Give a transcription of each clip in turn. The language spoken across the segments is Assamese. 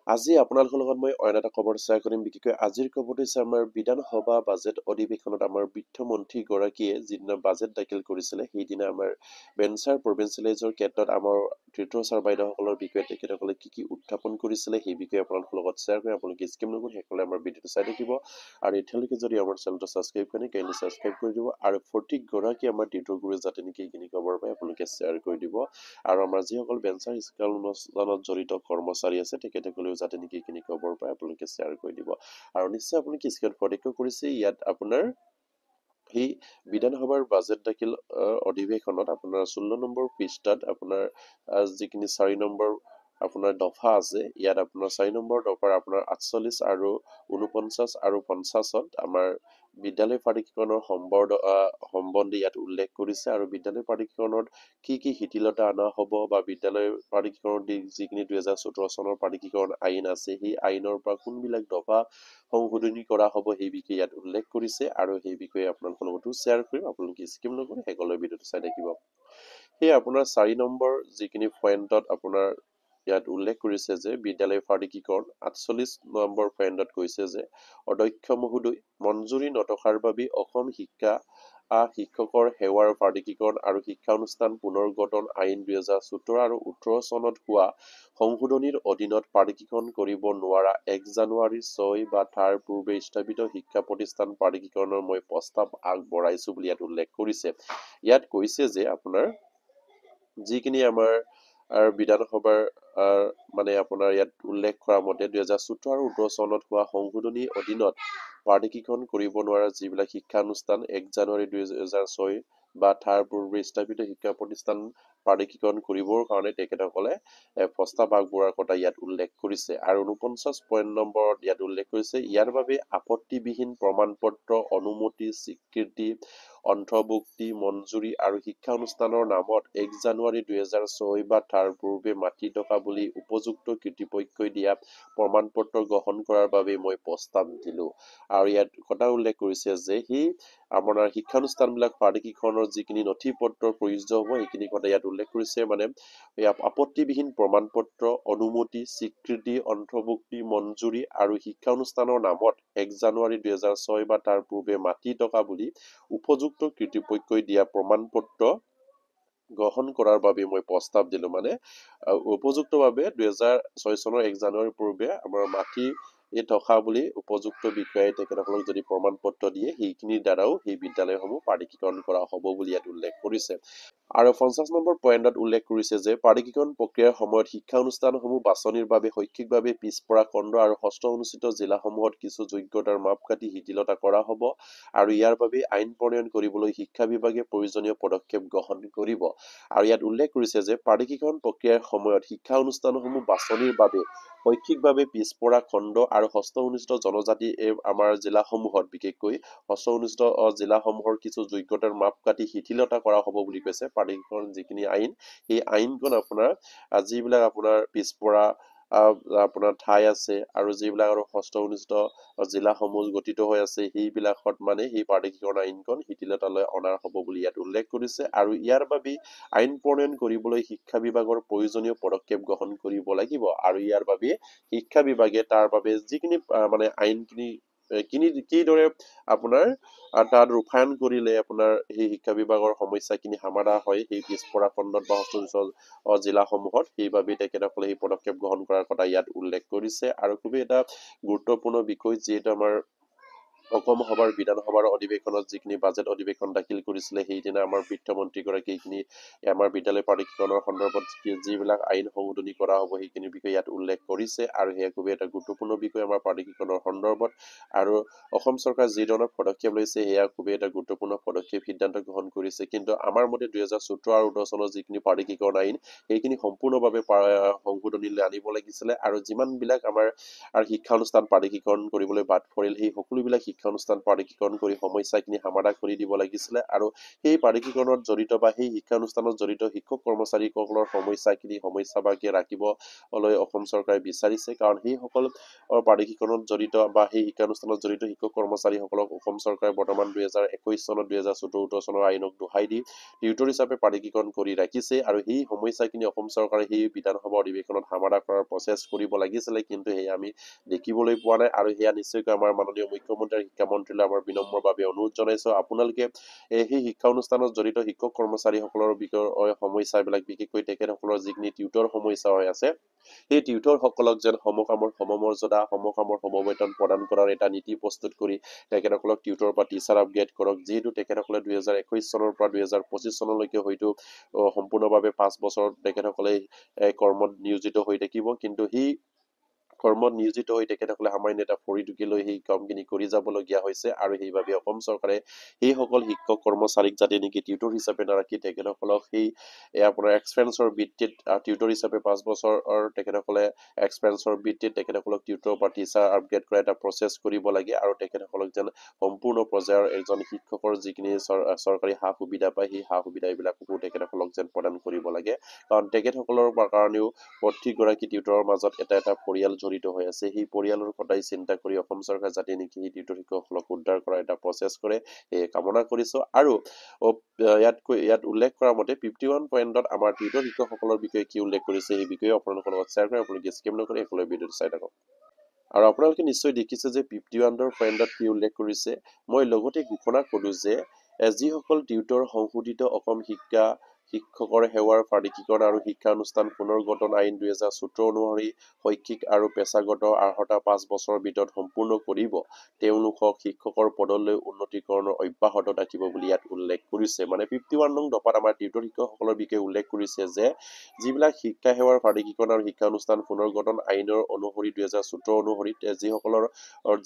আজি আপোনালোকৰ লগত মই অন্য এটা খবৰ শ্বেয়াৰ কৰিম। বিশেষকৈ আজিৰ খবৰটো হৈছে আমাৰ বিধানসভা বাজেট অধিৱেশনত আমাৰ বিত্তমন্ত্ৰীগৰাকীয়ে যিদিনা বাজেট দাখিল কৰিছিলে সেইদিনা আমাৰ বেঞ্চাৰ প্ৰভিঞ্চিয়েলাইজৰ ক্ষেত্ৰত আমাৰ তৃতীয় ছাৰ বাইদেউসকলৰ বিষয়ে তেখেতসকলে কি উত্থাপন কৰিছিলে সেই বিষয়ে আপোনালোকৰ লগত শ্বেয়াৰ কৰিম। আপোনালোকে স্কিপ নকৰি সেইসকলে আমাৰ ভিডিঅ'টো চাই থাকিব আৰু এতিয়ালৈকে যদি আমাৰ চেনেলটো ছাবস্ক্ৰাইব কৰে কাইণ্ডলি ছাবস্ক্ৰাইব কৰি দিব আৰু প্ৰত্যেকগৰাকী আমাৰ টিউটৰ গুৰুৱে যাতে নেকি এইখিনি খবৰ পায় আপোনালোকে শ্বেয়াৰ কৰি দিব আৰু আমাৰ যিসকল বেঞ্চাৰ স্কেল অনুষ্ঠানত জড়িত কৰ্মচাৰী আছে তেখেতসকলেও যাতে নেকি এইখিনি খবৰ পায় আপোনালোকে শ্বেয়াৰ কৰি দিব আৰু নিশ্চয় আপোনালোকে স্ক্ৰীনত প্ৰত্যক্ষ কৰিছে ইয়াত আপোনাৰ এই বিধানসভাৰ বাজেট দাখিল অধিৱেশনত আপোনাৰ 16 নম্বৰ পৃষ্ঠাত আপোনাৰ যিখিনি 4 নম্বৰ আপোনাৰ দফা আছে ইয়াত আপোনাৰ 4 নম্বৰ দফাৰ আপোনাৰ 48 আৰু 49 আৰু 50ত আমাৰ বিদ্যালয় পাৰিকৰণৰ সম্বন্ধে ইয়াত উল্লেখ কৰিছে আৰু বিদ্যালয় পাৰিকৰণত কি শিথিলতা অনা হ'ব বা বিদ্যালয় পাৰিকৰণৰ যিখিনি 2014 চনৰ পাৰিকৰণ আইন আছে সেই আইনৰ পৰা কোনবিলাক দফা সংশোধনী কৰা হ'ব সেই বিষয়ে ইয়াত উল্লেখ কৰিছে আৰু সেই বিষয়ে আপোনালোকৰ লগতো শ্বেয়াৰ কৰিম। আপোনালোকে স্কিপ নকৰি সকলোৱে ভিডিঅ'টো চাই থাকিব। সেই আপোনাৰ 4 নম্বৰ যিখিনি পইণ্টত আপোনাৰ ইয়াত উল্লেখ কৰিছে যে বিদ্যালয় পাৰিকৰণ 48 নম্বৰ পইণ্টত কৈছে যে অধ্যক্ষ মহোদয় মঞ্জুৰি নথকাৰ বাবে অসম শিক্ষকৰ সেৱাৰ পাৰিকৰণ আৰু শিক্ষা অনুষ্ঠান পুনৰ্গঠন আইন 2017 আৰু 18 চনত হোৱা সংশোধনীৰ অধীনত পাৰিকৰণ কৰিব নোৱাৰা 1 জানুৱাৰী 6 বা তাৰ পূৰ্বে স্থাপিত শিক্ষা প্ৰতিষ্ঠান পাৰিকৰণৰ মই প্ৰস্তাৱ আগবঢ়াইছো বুলি ইয়াত উল্লেখ কৰিছে। ইয়াত কৈছে যে আপোনাৰ যিখিনি আমাৰ বিধানসভাৰ মানে আপোনাৰ ইয়াত উল্লেখ কৰা মতে 2014 আৰু 18 চনত হোৱা সংশোধনীৰ অধীনত পাৰিকৰণ কৰিব নোৱাৰা যিবিলাক শিক্ষানুষ্ঠান 1 জানুৱাৰী 2006 বা তাৰ পূৰ্বে স্থাপিত শিক্ষা প্ৰতিষ্ঠান পাৰিকৰণ কৰিবৰ কাৰণে তেখেতসকলে প্ৰস্তাৱ আগবঢ়োৱাৰ কথা ইয়াত উল্লেখ কৰিছে আৰু 49 পইণ্ট নম্বৰত ইয়াত উল্লেখ কৰিছে ইয়াৰ বাবে আপত্তিবিহীন প্ৰমাণপত্ৰ অনুমতি স্বীকৃতি অন্তৰ্ভুক্তি মঞ্জুৰি আৰু শিক্ষা অনুষ্ঠানৰ নামত 1 জানুৱাৰী 2006 বা তাৰ পূৰ্বে মাটি থকা বুলি উপযুক্ত কৰ্তৃপক্ষই দিয়া প্ৰমাণপত্ৰ গ্ৰহণ কৰাৰ বাবে মই প্ৰস্তাৱ দিলো আৰু ইয়াত কথা উল্লেখ কৰিছে যে সেই আপোনাৰ শিক্ষানুষ্ঠানবিলাক পাৰিকৰণৰ যিখিনি নথি পত্ৰৰ প্ৰয়োজন হ'ব সেইখিনি কথা ইয়াত উল্লেখ কৰিছে মানে আপত্তিবিহীন প্ৰমাণপত্ৰ অনুমতি স্বীকৃতি অন্তৰ্ভুক্তি মঞ্জুৰি আৰু শিক্ষা অনুষ্ঠানৰ নামত 1 জানুৱাৰী 2006 বা তাৰ পূৰ্বে মাটি থকা বুলি উপযুক্ত কৰ্তৃপক্ষই দিয়া প্ৰমাণপত্ৰ গ্ৰহণ কৰাৰ বাবে মই প্ৰস্তাৱ দিলো মানে উপযুক্তভাৱে 2006 চনৰ 1 জানুৱাৰীৰ পূৰ্বে আমাৰ মাটি থকা বুলি উপযুক্ত বিষয়াই তেখেতসকলক যদি প্ৰমাণপত্ৰ দিয়ে সেইখিনিৰ দ্বাৰাও সেই বিদ্যালয়সমূহ পাৰিকৰণ কৰা হ'ব বুলি ইয়াত উল্লেখ কৰিছে আৰু 50 নম্বৰ পইণ্টত উল্লেখ কৰিছে যে পাৰিকৰণ প্ৰক্ৰিয়াৰ সময়ত শিক্ষা অনুষ্ঠানসমূহ বাছনিৰ বাবে শৈক্ষিকভাৱে পিছপৰা খণ্ড আৰু হস্ত অনুষ্ঠিত জিলাসমূহত কিছু যোগ্যতাৰ মাপকাঠি শিথিলতা কৰা হ'ব আৰু ইয়াৰ বাবে আইন প্ৰণয়ন কৰিবলৈ শিক্ষা বিভাগে প্ৰয়োজনীয় পদক্ষেপ গ্ৰহণ কৰিব আৰু ইয়াত উল্লেখ কৰিছে যে পাৰিকৰণ প্ৰক্ৰিয়াৰ সময়ত শিক্ষা অনুষ্ঠানসমূহ বাছনিৰ বাবে শৈক্ষিকভাৱে পিছপৰা খণ্ড আৰু হস্ত অনুষ্ঠিত জনজাতি আমাৰ জিলাসমূহত বিশেষকৈ হস্ত অনুষ্ঠিত জিলাসমূহৰ কিছু যোগ্যতাৰ মাপকাঠি শিথিলতা কৰা হ'ব বুলি কৈছে পাৰিকৰণ যিখিনি আইন সেই আইনখন আপোনাৰ যিবিলাক আপোনাৰ পিছপৰা আপোনাৰ ঠাই আছে আৰু যিবিলাক আৰু হস্ত অনুষ্ঠিত জিলাসমূহ গঠিত হৈ আছে সেইবিলাকত মানে সেই পাৰিকৰণ আইনখন শিথিলতালৈ অনাৰ হ'ব বুলি ইয়াত উল্লেখ কৰিছে আৰু ইয়াৰ বাবে আইন প্ৰণয়ন কৰিবলৈ শিক্ষা বিভাগৰ প্ৰয়োজনীয় পদক্ষেপ গ্ৰহণ কৰিব লাগিব আৰু ইয়াৰ বাবে শিক্ষা বিভাগে তাৰ বাবে যিখিনি মানে আইনখিনি কিদৰে আপোনাৰ তাত ৰূপায়ণ কৰিলে আপোনাৰ সেই শিক্ষা বিভাগৰ সমস্যাখিনি সমাধান হয় সেই পিছপৰা খণ্ডত বা হস্ত জিলাসমূহত সেইবাবে তেখেতসকলে সেই পদক্ষেপ গ্ৰহণ কৰাৰ কথা ইয়াত উল্লেখ কৰিছে আৰু খুবেই এটা গুৰুত্বপূৰ্ণ বিষয় যিহেতু আমাৰ অসম সভাৰ বিধানসভাৰ অধিৱেশনত যিখিনি বাজেট অধিৱেশন দাখিল কৰিছিলে সেইদিনা আমাৰ বিত্তমন্ত্ৰীগৰাকী এইখিনি আমাৰ বিদ্যালয় পাৰিকৰণৰ সন্দৰ্ভত যিবিলাক আইন সংশোধনী কৰা হ'ব সেইখিনি বিষয়ে ইয়াত উল্লেখ কৰিছে আৰু সেয়া খুবেই এটা গুৰুত্বপূৰ্ণ বিষয় আমাৰ পাৰিকৰণৰ সন্দৰ্ভত আৰু অসম চৰকাৰ যি ধৰণৰ পদক্ষেপ লৈছে সেয়া খুবেই এটা গুৰুত্বপূৰ্ণ পদক্ষেপ সিদ্ধান্ত গ্ৰহণ কৰিছে কিন্তু আমাৰ মতে 2014 আৰু 18 চনৰ যিখিনি পাৰিকৰণ আইন সেইখিনি সম্পূৰ্ণভাৱে সংশোধনীলৈ আনিব লাগিছিলে আৰু যিমানবিলাক আমাৰ শিক্ষা অনুষ্ঠান পাৰিকৰণ কৰিবলৈ বাদ পৰিল সেই সকলোবিলাক শিক্ষানুষ্ঠান প্ৰাধিকৰণ কৰি সমস্যাখিনি সমাধান কৰি দিব লাগিছিলে আৰু সেই প্ৰাধিকৰণত জড়িত বা সেই শিক্ষানুষ্ঠানত জড়িত শিক্ষক কৰ্মচাৰীসকলৰ সমস্যাবাকে ৰাখিবলৈ অসম চৰকাৰে বিচাৰিছে কাৰণ সেইসকল প্ৰাধিকৰণত জড়িত বা সেই শিক্ষানুষ্ঠানত জড়িত শিক্ষক কৰ্মচাৰীসকলক অসম চৰকাৰে বৰ্তমান 2021 চনত 2014 চনৰ আইনক দোহাই দি টিউটৰ হিচাপে প্ৰাধিকৰণ কৰি ৰাখিছে আৰু সেই সমস্যাখিনি অসম চৰকাৰে সেই বিধানসভা অধিৱেশনত সমাধান কৰাৰ প্ৰচেষ্টা কৰিব লাগিছিলে কিন্তু সেয়া আমি দেখিবলৈ পোৱা নাই আৰু সেয়া নিশ্চয়কৈ আমাৰ মাননীয় মুখ্যমন্ত্ৰী আৰু শিক্ষামন্ত্ৰীলৈ আমাৰ বিনম্ৰভাৱে অনুৰোধ জনাইছো আপোনালোকে সেই শিক্ষা অনুষ্ঠানত জড়িত শিক্ষক কৰ্মচাৰীসকলৰ সমস্যাবিলাক বিশেষকৈ তেখেতসকলৰ যিখিনি টিউটৰ সমস্যা হৈ আছে সেই টিউটৰ সকলক যেন সমকামৰ সমমৰ্যাদা সমকামৰ সমবেতন প্ৰদান কৰাৰ এটা নীতি প্ৰস্তুত কৰি তেখেতসকলক টিউটৰ বা টিচাৰ আপগ্ৰেড কৰক যিহেতু তেখেতসকলে 2021 চনৰ পৰা 2025 চনলৈকে হয়তো সম্পূৰ্ণভাৱে 5 বছৰ তেখেতসকলে কৰ্মত নিয়োজিত হৈ থাকিব কিন্তু সেই কৰ্মত নিয়োজিত হৈ তেখেতসকলে সামান্য এটা ভৰি টুকি লৈ সেই কামখিনি কৰি যাবলগীয়া হৈছে আৰু সেইবাবে অসম চৰকাৰে সেইসকল শিক্ষক কৰ্মচাৰীক যাতে নেকি টিউটৰ হিচাপে নাৰাখি তেখেতসকলক সেই আপোনাৰ এক্সপেৰিয়েঞ্চৰ ভিত্তিত টিউটৰ হিচাপে 5 বছৰৰ তেখেতসকলে এক্সপেৰিয়েঞ্চৰ ভিত্তিত তেখেতসকলক টিউটৰ বা টিচাৰ আপগ্ৰেড কৰা এটা প্ৰচেছ কৰিব লাগে আৰু তেখেতসকলক যেন সম্পূৰ্ণ পৰ্যায়ৰ এজন শিক্ষকৰ যিখিনি চৰকাৰী সা সুবিধা পায় সেই সা সুবিধা এইবিলাকো তেখেতসকলক যেন প্ৰদান কৰিব লাগে কাৰণ তেখেতসকলৰ কাৰণেও প্ৰতিগৰাকী টিউটৰৰ মাজত এটা পৰিয়াল জড়িত হৈ আছে সেই পৰিয়ালৰ কথাই চিন্তা কৰি অসম চৰকাৰে যাতে নেকি সেই টিউটৰ শিক্ষকসকলক উদ্ধাৰ কৰা এটা প্ৰচেছ কৰে এই কামনা কৰিছো আৰু ইয়াত উল্লেখ কৰা মতে 51 পইণ্টত আমাৰ টিউটৰ শিক্ষকসকলৰ বিষয়ে কি উল্লেখ কৰিছে এই বিষয়ে আপোনালোকৰ লগত শ্বেয়াৰ কৰি আপোনালোকে স্কিপ নকৰি একেলগে ভিডিঅ'টো চাই থাকক আৰু আপোনালোকে নিশ্চয় দেখিছে যে 51 পইণ্টত কি উল্লেখ কৰিছে মই লগতে ঘোষণা কৰো যে যিসকল টিউটৰ সংশোধিত অসম শিক্ষকৰ সেৱাৰ প্ৰাধিকৰণ আৰু শিক্ষানুষ্ঠান পুনৰ্গঠন আইন 2017 অনুসৰি শৈক্ষিক আৰু পেছাগত অৰ্হতা 5 বছৰৰ ভিতৰত সম্পূৰ্ণ কৰিব তেওঁলোকক শিক্ষকৰ পদলৈ উন্নতিকৰণৰ অব্যাহত থাকিব বুলি ইয়াত উল্লেখ কৰিছে মানে 51 নং দফাত আমাৰ টিউটৰ শিক্ষকসকলৰ বিষয়ে উল্লেখ কৰিছে যে যিবিলাক শিক্ষা সেৱাৰ প্ৰাধিকৰণ আৰু শিক্ষানুষ্ঠান পুনৰ্গঠন আইনৰ অনুসৰি 2017 অনুসৰি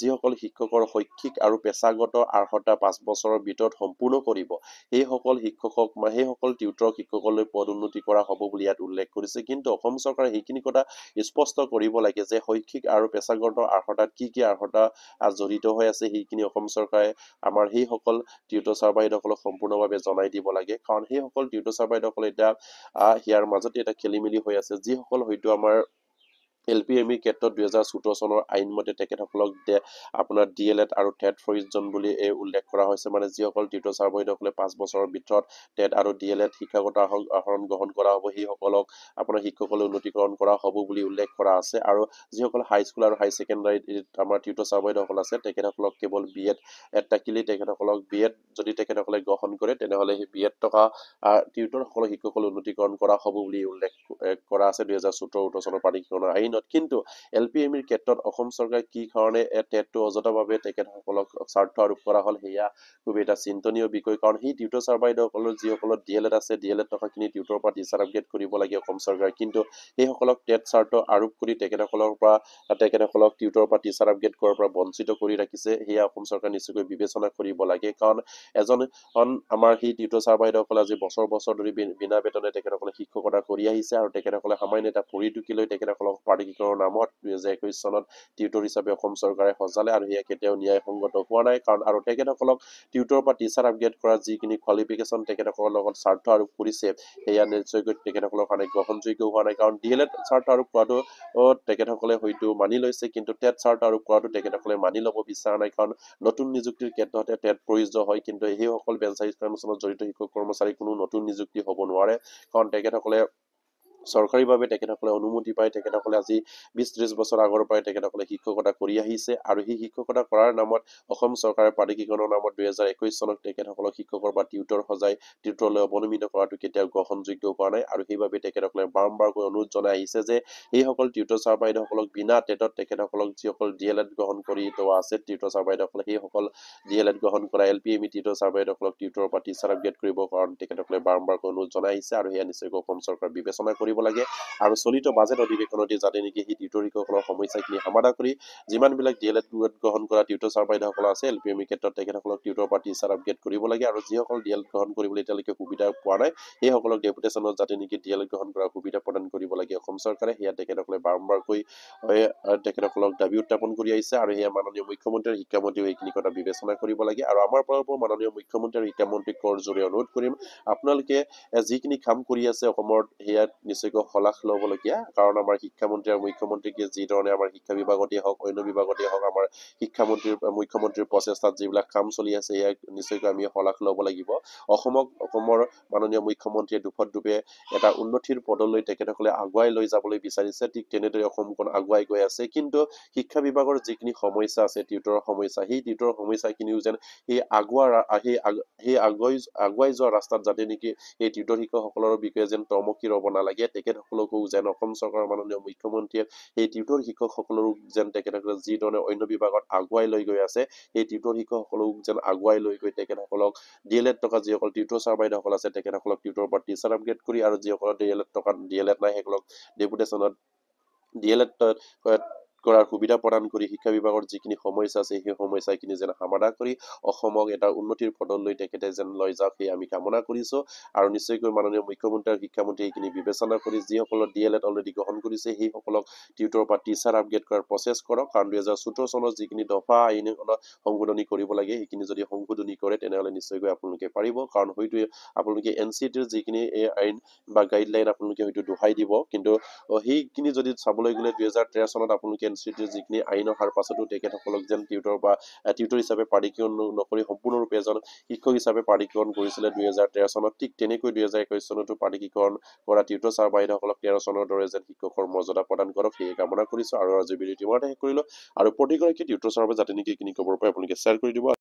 যিসকল শিক্ষকৰ শৈক্ষিক আৰু পেছাগত অৰ্হতা 5 বছৰৰ ভিতৰত সম্পূৰ্ণ কৰিব সেইসকল টিউটৰ শিক্ষকলৈ পদ উন্নতি কৰা হ'ব বুলি ইয়াত উল্লেখ কৰিছে কিন্তু অসম চৰকাৰে সেইখিনি কথা স্পষ্ট কৰিব লাগে যে শৈক্ষিক আৰু পেছাগত অৰ্হতাত কি অৰ্হতা জড়িত হৈ আছে সেইখিনি অসম চৰকাৰে আমাৰ সেইসকল টিউটৰ চাৰ্ভাইটসকলক সম্পূৰ্ণভাৱে জনাই দিব লাগে কাৰণ সেইসকল টিউটৰ চাৰ্ভাইটসকল এতিয়া ইয়াৰ মাজতে এটা খেলিমেলি হৈ আছে যিসকল হয়তো আমাৰ LPME ক্ষেত্ৰত 2014 চনৰ আইন মতে তেখেতসকলক আপোনাৰ DLED আৰু টেট প্ৰয়োজন বুলি উল্লেখ কৰা হৈছে মানে যিসকল টিউটৰ চাৰ্ভাইটসকলে 5 বছৰৰ ভিতৰত টেট আৰু DLED শিক্ষাগত আহৰণ গ্ৰহণ কৰা হ'ব সেইসকলক আপোনাৰ শিক্ষকলৈ উন্নতিকৰণ কৰা হ'ব বুলি উল্লেখ কৰা আছে আৰু যিসকল হাইস্কুল আৰু হাই ছেকেণ্ডাৰীত আমাৰ টিউটৰ চাৰ্ভাইটসকল আছে তেখেতসকলক কেৱল BEd থাকিলেই তেখেতসকলক BEd যদি তেখেতসকলে গ্ৰহণ কৰে তেনেহ'লে সেই BEd থকা টিউটৰসকলক শিক্ষকলৈ উন্নতিকৰণ কৰা হ'ব বুলি উল্লেখ কৰা আছে 2017 চনৰ প্ৰাধিকৰণৰ আইনত কিন্তু LPMEৰ ক্ষেত্ৰত অসম চৰকাৰে কি কাৰণে টেটটো অযথাভাৱে তেখেতসকলক স্বাৰ্থ আৰোপ কৰা হ'ল সেয়া খুব এটা চিন্তনীয় বিষয় কাৰণ সেই টিউটৰ চাৰ্ভাইটসকলৰ যিসকলৰ DLED আছে DLED থকাখিনি টিউটৰ পৰা টিচাৰ আপগ্ৰেড কৰিব লাগে অসম চৰকাৰে কিন্তু সেইসকলক টেট স্বাৰ্থ আৰোপ কৰি তেখেতসকলক টিউটৰ পৰা টিচাৰ আপগ্ৰেড কৰাৰ পৰা বঞ্চিত কৰি ৰাখিছে সেয়া অসম চৰকাৰে নিশ্চয়কৈ বিবেচনা কৰিব লাগে কাৰণ এজন আমাৰ সেই টিউটৰ চাৰ্ভাইটসকলে আজি বছৰ ধৰি বিনা বেতনে তেখেতসকলে শিক্ষকতা কৰি আহিছে আৰু তেখেতসকলে সামান্য এটা ভৰি টুকি লৈ তেখেতসকলক প্ৰাধিকৰণৰ নামত 2021 চনত টিউটৰ হিচাপে অসম চৰকাৰে সজালে আৰু সেয়া কেতিয়াও ন্যায়সংগত হোৱা নাই কাৰণ আৰু তেখেতসকলক টিউটৰ পৰা টিচাৰ আপগ্ৰেড কৰা যিখিনি কোৱালিফিকেশ্যন তেখেতসকলৰ লগত স্বাৰ্থ আৰোপ কৰিছে সেয়া নিশ্চয়কৈ তেখেতসকলৰ কাৰণে গ্ৰহণযোগ্য হোৱা নাই কাৰণ DLED স্বাৰ্থ আৰোপ কৰাটো তেখেতসকলে হয়তো মানি লৈছে কিন্তু টেট স্বাৰ্থ আৰোপ কৰাটো তেখেতসকলে মানি ল'ব বিচৰা নাই কাৰণ নতুন নিযুক্তিৰ ক্ষেত্ৰতে টেট প্ৰয়োজ্য হয় কিন্তু সেইসকল বেঞ্চাৰী কৰ্মচাৰীত জড়িত শিক্ষক কৰ্মচাৰী কোনো নতুন নিযুক্তি হ'ব নোৱাৰে কাৰণ তেখেতসকলে চৰকাৰীভাৱে তেখেতসকলে অনুমতি পায় তেখেতসকলে আজি 20-30 বছৰ আগৰ পৰাই তেখেতসকলে শিক্ষকতা কৰি আহিছে আৰু সেই শিক্ষকতা কৰাৰ নামত অসম চৰকাৰে প্ৰাধিকৰণৰ নামত 2021 চনত তেখেতসকলক শিক্ষকৰ বা টিউটৰ সজাই টিউটৰলৈ অৱনমিত কৰাটো কেতিয়াও গ্ৰহণযোগ্য হোৱা নাই আৰু সেইবাবে তেখেতসকলে বাৰম্বাৰকৈ অনুৰোধ জনাই আহিছে যে সেইসকল টিউটৰ চাৰ্ভাইটসকলক বিনা টেটত তেখেতসকলক যিসকল DLED গ্ৰহণ কৰি আছে টিউটৰ চাৰ্ভাইটসকলে সেইসকল DLED গ্ৰহণ কৰা LPME টিউটৰ চাৰ্ভাইটসকলক টিউটৰৰ পৰা টিচাৰ আপগ্ৰেড কৰিব কাৰণ তেখেতসকলে বাৰম্বাৰকৈ অনুৰোধ জনাই আহিছে আৰু সেয়া নিশ্চয়কৈ অসম চৰকাৰ বিবেচনা কৰিব কৰিব লাগে আৰু চলিত বাজেট অধিৱেশনতে যাতে নেকি সেই টিউটৰ শিক্ষকসকলৰ সমস্যাখিনি সমাধান কৰি যিমানবিলাক DLED গ্ৰহণ কৰা টিউটৰ ছাৰ বাইদেউসকল আছে LPME ক্ষেত্ৰত তেখেতসকলক টিউটৰ পৰা টিচাৰ আপগ্ৰেড কৰিব লাগে আৰু যিসকল DLED গ্ৰহণ কৰিবলৈ এতিয়ালৈকে সুবিধা পোৱা নাই সেইসকলক ডেপুটেশ্যনত যাতে নেকি DLED গ্ৰহণ কৰাৰ সুবিধা প্ৰদান কৰিব লাগে অসম চৰকাৰে সেয়া তেখেতসকলে বাৰম্বাৰকৈ তেখেতসকলক দাবী উত্থাপন কৰি আহিছে আৰু সেয়া মাননীয় মুখ্যমন্ত্ৰী আৰু শিক্ষামন্ত্ৰীও এইখিনি কথা বিবেচনা কৰিব লাগে আৰু আমাৰ পৰাও মাননীয় মুখ্যমন্ত্ৰী আৰু শিক্ষামন্ত্ৰীক কৰ জোৰে অনুৰোধ কৰিম আপোনালোকে যিখিনি কাম কৰি আছে অসমত সেয়া নিশ্চয়কৈ শলাগ ল'বলগীয়া কাৰণ আমাৰ শিক্ষামন্ত্ৰী আৰু মুখ্যমন্ত্ৰীকে যি ধৰণে আমাৰ শিক্ষা বিভাগতেই হওক অন্য বিভাগতেই হওক আমাৰ মুখ্যমন্ত্ৰীৰ প্ৰচেষ্টাত যিবিলাক কাম চলি আছে সেয়া নিশ্চয়কৈ আমি শলাগ ল'ব লাগিব অসমৰ মাননীয় মুখ্যমন্ত্ৰীয়ে দুপে এটা উন্নতিৰ পদলৈ তেখেতসকলে আগুৱাই লৈ যাবলৈ বিচাৰিছে ঠিক তেনেদৰে অসমখন আগুৱাই গৈ আছে কিন্তু শিক্ষা বিভাগৰ যিখিনি সমস্যা আছে টিউটৰৰ সমস্যা সেই টিউটৰৰ সমস্যাখিনিও যেন সেই আগুৱাই যোৱা ৰাস্তাত যাতে নেকি এই টিউটৰ শিক্ষকসকলৰ বিষয়ে যেন তমকি ৰ'ব নালাগে তেখেতসকলকো যেন অসম চৰকাৰৰ মাননীয় মুখ্যমন্ত্ৰীয়ে সেই টিউটৰ শিক্ষকসকলৰো যেন তেখেতসকলে যি ধৰণে অন্য বিভাগত আগুৱাই লৈ গৈ আছে সেই টিউটৰ শিক্ষকসকলক যেন আগুৱাই লৈ গৈ তেখেতসকলক DLED থকা যিসকল টিউটৰ ছাৰ বাইদেউসকল আছে তেখেতসকলক টিউটৰৰ পৰা টিচাৰ আপগ্ৰেড কৰি আৰু যিসকলৰ DLED নাই সেইসকলক ডেপুটেশ্যনত DLED কৰাৰ সুবিধা প্ৰদান কৰি শিক্ষা বিভাগৰ যিখিনি সমস্যা আছে সেই সমস্যাখিনি যেন সমাধান কৰি অসমক এটা উন্নতিৰ পদলৈ তেখেতে যেন লৈ যাওক সেই আমি কামনা কৰিছোঁ আৰু নিশ্চয়কৈ মাননীয় মুখ্যমন্ত্ৰী আৰু শিক্ষামন্ত্ৰী এইখিনি বিবেচনা কৰি যিসকলৰ DLED অলৰেডি গ্ৰহণ কৰিছে সেইসকলক টিউটৰৰ পৰা টিচাৰ আপগ্ৰেড কৰাৰ প্ৰচেছ কৰক কাৰণ 2014 চনত যিখিনি দফা আইন সংশোধনী কৰিব লাগে সেইখিনি যদি সংশোধনী কৰে তেনেহ'লে নিশ্চয়কৈ আপোনালোকে পাৰিব কাৰণ হয়তো আপোনালোকে NCTৰ যিখিনি এই আইন বা গাইডলাইন আপোনালোকে হয়তো দোহাই দিব কিন্তু সেইখিনি যদি চাবলৈ গ'লে 2013 চনত আপোনালোকে NCTৰ যিখিনি আইন অহাৰ পাছতো তেখেতসকলক যেন টিউটৰ হিচাপে প্ৰাধিকৰণ নকৰি সম্পূৰ্ণৰূপে এজন শিক্ষক হিচাপে প্ৰাধিকৰণ কৰিছিলে 2013 চনত ঠিক তেনেকৈ 2021 চনতো প্ৰাধিকৰণ কৰা টিউটৰ ছাৰ বাইদেউসকলক 13 চনৰ দৰে যেন শিক্ষকৰ মৰ্যাদা প্ৰদান কৰক সেয়ে কামনা কৰিছোঁ আৰু আজি ভিডিঅ'টো ইমানতে শেষ কৰিলোঁ আৰু প্ৰতিগৰাকী টিউটৰ ছাৰৰ যাতে নেকি এইখিনি খবৰ পাই আপোনালোকে শ্বেয়াৰ কৰি দিব